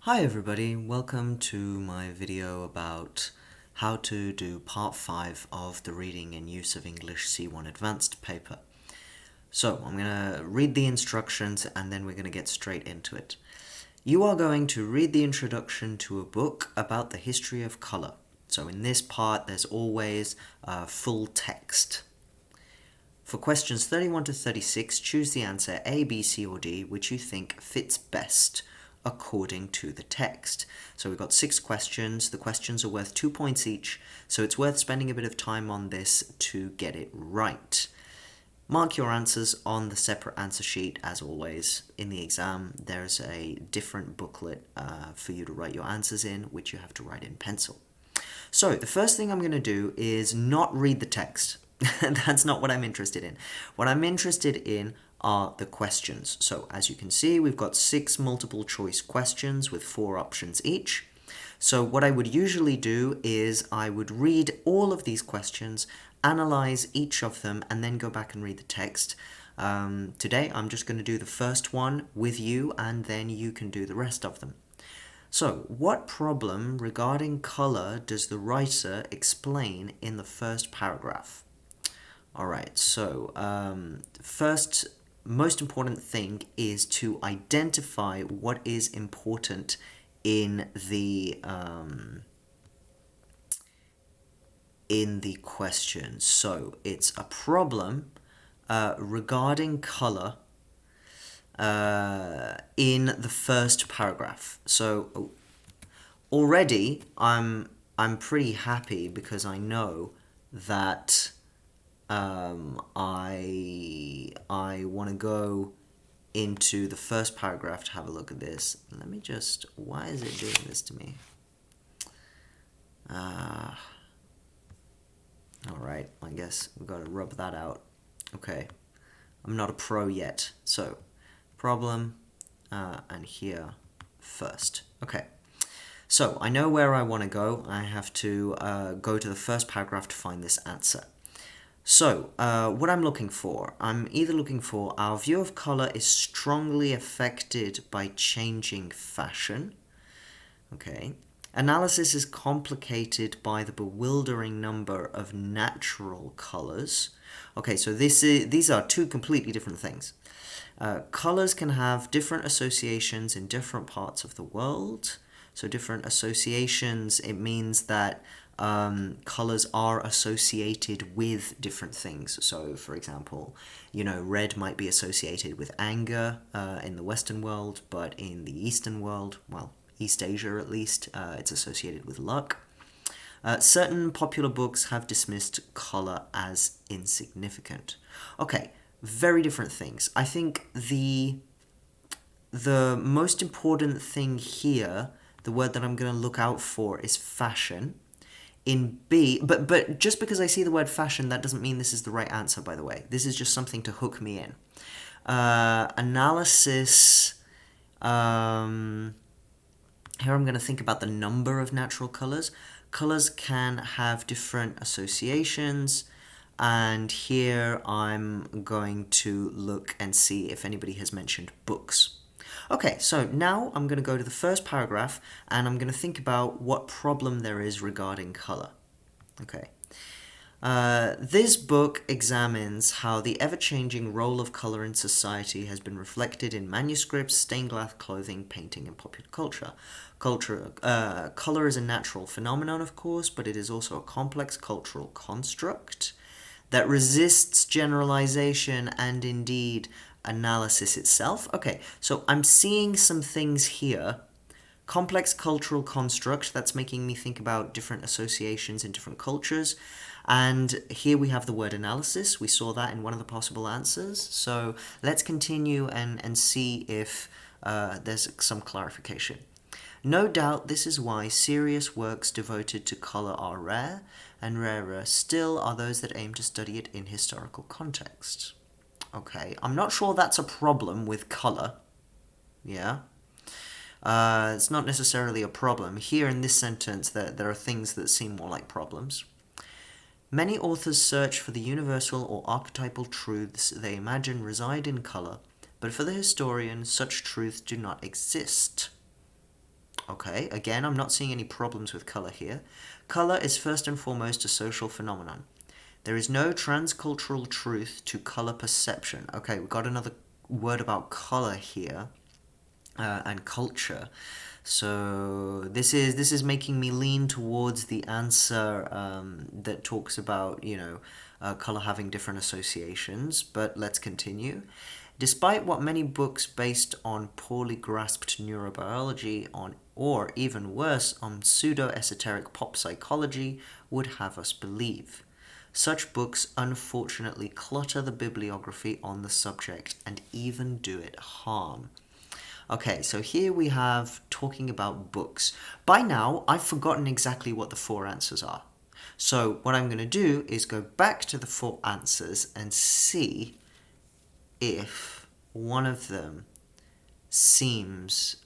Hi everybody, welcome to my video about how to do part 5 of the Reading and Use of English C1 Advanced paper. So I'm going to read the instructions and then we're going to get straight into it. You are going to read the introduction to a book about the history of colour. So in this part there's always full text. For questions 31 to 36, choose the answer A, B, C or D which you think fits best according to the text. So we've got 6 questions. The questions are worth 2 points each, so it's worth spending a bit of time on this to get it right. Mark your answers on the separate answer sheet. As always, in the exam, there's a different booklet for you to write your answers in, which you have to write in pencil. So the first thing I'm going to do is not read the text. That's not what I'm interested in. What I'm interested in are the questions. So as you can see, we've got 6 multiple choice questions with 4 options each. So what I would usually do is I would read all of these questions, analyze each of them, and then go back and read the text. Today I'm just going to do the first one with you, and then you can do the rest of them. So, what problem regarding colour does the writer explain in the first paragraph? Alright, so first most important thing is to identify what is important in the question. So it's a problem regarding color in the first paragraph. So already I'm pretty happy because I know that I want to go into the first paragraph to have a look at this. Let me just, why is it doing this to me? Alright, I guess we've got to rub that out. Okay, I'm not a pro yet. So, problem, and here first. Okay, so I know where I want to go. I have to go to the first paragraph to find this answer. So, what I'm looking for, I'm either looking for our view of colour is strongly affected by changing fashion. Okay. Analysis is complicated by the bewildering number of natural colours. Okay, so these are 2 completely different things. Colours can have different associations in different parts of the world. So different associations, it means that colors are associated with different things. So, for example, red might be associated with anger in the Western world, but in the Eastern world, well, East Asia at least, it's associated with luck. Certain popular books have dismissed color as insignificant. Okay, very different things. I think the most important thing here, the word that I'm going to look out for is fashion. In B, but just because I see the word fashion, that doesn't mean this is the right answer, by the way. This is just something to hook me in. Analysis. Here I'm going to think about the number of natural colors. Colors can have different associations, and here I'm going to look and see if anybody has mentioned books. Okay, so now I'm going to go to the first paragraph and I'm going to think about what problem there is regarding color. Okay. This book examines how the ever-changing role of color in society has been reflected in manuscripts, stained glass clothing, painting, and popular culture. Color is a natural phenomenon, of course, but it is also a complex cultural construct that resists generalization and indeed analysis itself. Okay, so I'm seeing some things here. Complex cultural construct, that's making me think about different associations in different cultures. And here we have the word analysis. We saw that in one of the possible answers. So let's continue and see if there's some clarification. No doubt this is why serious works devoted to colour are rare, and rarer still are those that aim to study it in historical context. Okay, I'm not sure that's a problem with colour. Yeah. It's not necessarily a problem. Here in this sentence, there are things that seem more like problems. Many authors search for the universal or archetypal truths they imagine reside in colour, but for the historian, such truths do not exist. Okay, again, I'm not seeing any problems with color here. Color is first and foremost a social phenomenon. There is no transcultural truth to color perception. Okay, we've got another word about color here, and culture. So this is making me lean towards the answer that talks about, color having different associations. But let's continue. Despite what many books based on poorly grasped neurobiology or even worse, on pseudo-esoteric pop psychology would have us believe. Such books unfortunately clutter the bibliography on the subject and even do it harm. Okay, so here we have talking about books. By now, I've forgotten exactly what the four answers are. So what I'm going to do is go back to the four answers and see if one of them seems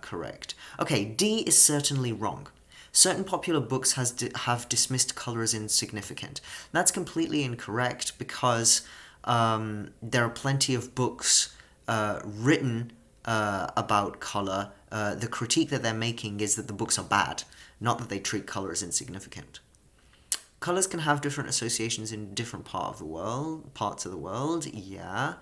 correct. Okay, D is certainly wrong. Certain popular books have dismissed color as insignificant. That's completely incorrect because there are plenty of books written about color. The critique that they're making is that the books are bad, not that they treat color as insignificant. Colors can have different associations in different parts of the world, yeah.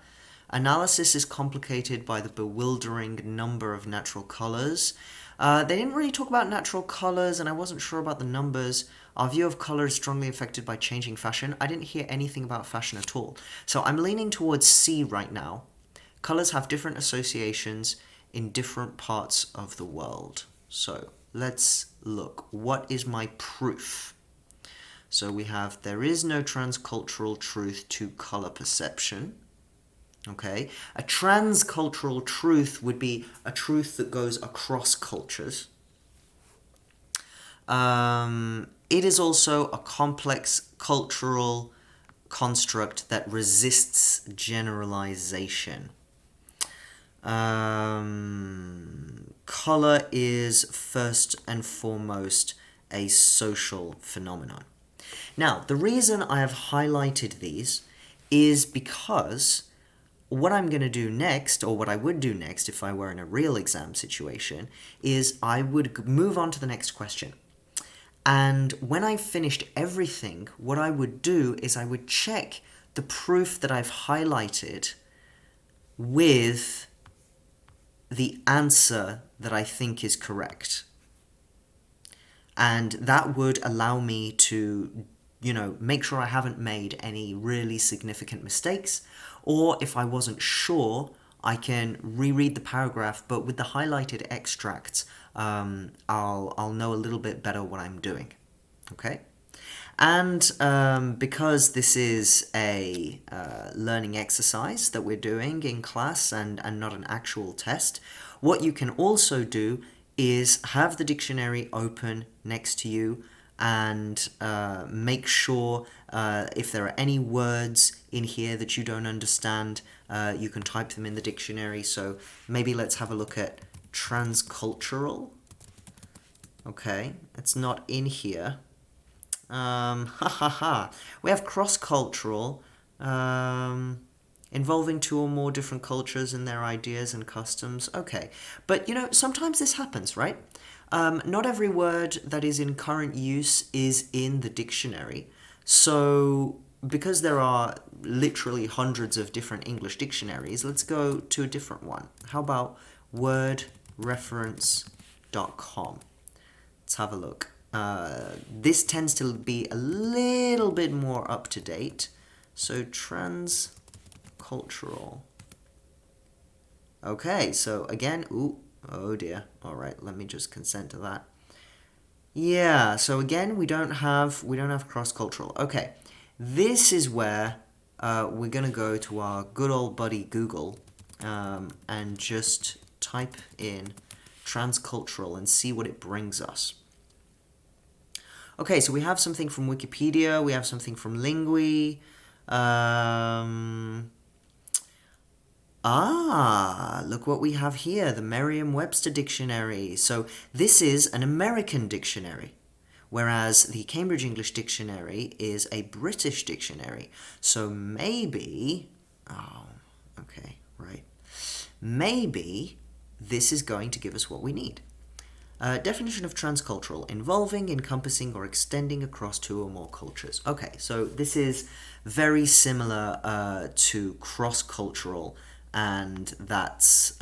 Analysis is complicated by the bewildering number of natural colors. They didn't really talk about natural colors, and I wasn't sure about the numbers. Our view of color is strongly affected by changing fashion. I didn't hear anything about fashion at all. So I'm leaning towards C right now. Colors have different associations in different parts of the world. So let's look. What is my proof? So we have, there is no transcultural truth to color perception. Okay, a transcultural truth would be a truth that goes across cultures. It is also a complex cultural construct that resists generalization. Color is first and foremost a social phenomenon. Now, the reason I have highlighted these is because what I'm going to do next, or what I would do next if I were in a real exam situation, is I would move on to the next question. And when I've finished everything, what I would do is I would check the proof that I've highlighted with the answer that I think is correct. And that would allow me to make sure I haven't made any really significant mistakes, or if I wasn't sure, I can reread the paragraph, but with the highlighted extracts, I'll know a little bit better what I'm doing, okay? And because this is a learning exercise that we're doing in class and not an actual test, what you can also do is have the dictionary open next to you and make sure if there are any words in here that you don't understand, you can type them in the dictionary. So maybe let's have a look at transcultural. Okay, it's not in here. We have cross-cultural, involving two or more different cultures and their ideas and customs. Okay, but sometimes this happens, right? Not every word that is in current use is in the dictionary. So because there are literally hundreds of different English dictionaries, let's go to a different one. How about wordreference.com? Let's have a look. This tends to be a little bit more up to date. So transcultural. Okay, so again, oh dear. All right, let me just consent to that. Yeah, so again, we don't have cross-cultural. Okay, this is where we're gonna go to our good old buddy Google and just type in transcultural and see what it brings us. Okay, so we have something from Wikipedia, we have something from Lingui. Look what we have here, the Merriam-Webster Dictionary. So this is an American dictionary, whereas the Cambridge English Dictionary is a British dictionary. So maybe, maybe this is going to give us what we need. Definition of transcultural: involving, encompassing, or extending across two or more cultures. Okay, so this is very similar to cross-cultural, and that's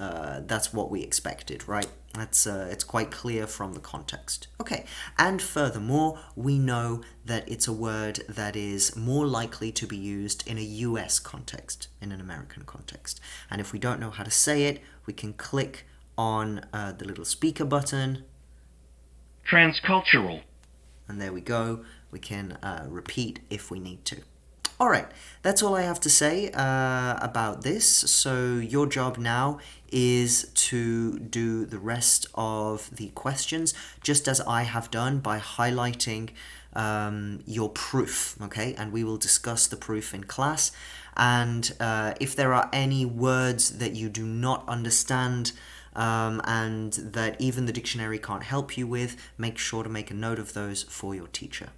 what we expected, right? It's quite clear from the context. Okay, and furthermore, we know that it's a word that is more likely to be used in a US context, in an American context. And if we don't know how to say it, we can click on the little speaker button. Transcultural. And there we go. We can repeat if we need to. Alright, that's all I have to say about this. So your job now is to do the rest of the questions, just as I have done, by highlighting your proof, okay? And we will discuss the proof in class. And if there are any words that you do not understand, and that even the dictionary can't help you with, make sure to make a note of those for your teacher.